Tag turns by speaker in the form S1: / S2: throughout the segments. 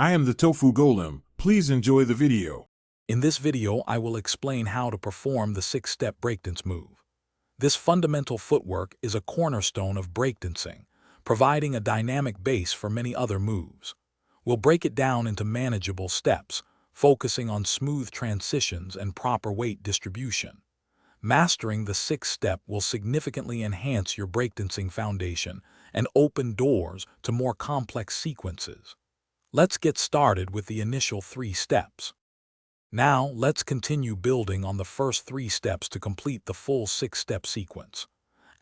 S1: I am the Tofu Golem. Please enjoy the video.
S2: In this video, I will explain how to perform the 6-step breakdance move. This fundamental footwork is a cornerstone of breakdancing, providing a dynamic base for many other moves. We'll break it down into manageable steps, focusing on smooth transitions and proper weight distribution. Mastering the 6-step will significantly enhance your breakdancing foundation and open doors to more complex sequences. Let's get started with the initial 3 steps. Now, let's continue building on the first 3 steps to complete the full 6-step sequence.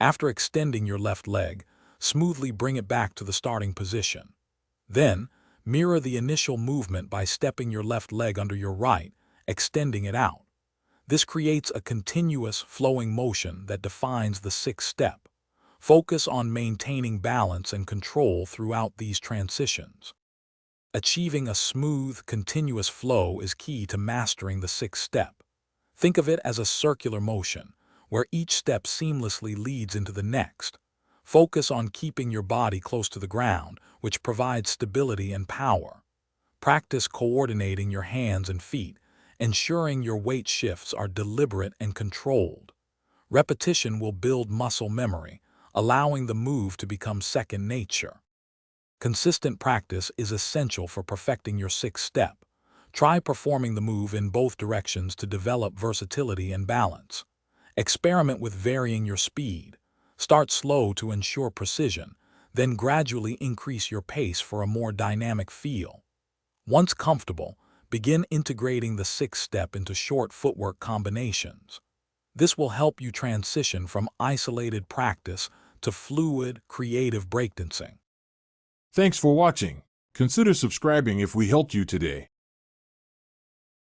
S2: After extending your left leg, smoothly bring it back to the starting position. Then, mirror the initial movement by stepping your left leg under your right, extending it out. This creates a continuous, flowing motion that defines the 6th step. Focus on maintaining balance and control throughout these transitions. Achieving a smooth, continuous flow is key to mastering the 6th step. Think of it as a circular motion, where each step seamlessly leads into the next. Focus on keeping your body close to the ground, which provides stability and power. Practice coordinating your hands and feet, ensuring your weight shifts are deliberate and controlled. Repetition will build muscle memory, allowing the move to become second nature. Consistent practice is essential for perfecting your 6th step. Try performing the move in both directions to develop versatility and balance. Experiment with varying your speed. Start slow to ensure precision, then gradually increase your pace for a more dynamic feel. Once comfortable, begin integrating the 6th step into short footwork combinations. This will help you transition from isolated practice to fluid, creative breakdancing.
S1: Thanks for watching. Consider subscribing if we helped you today.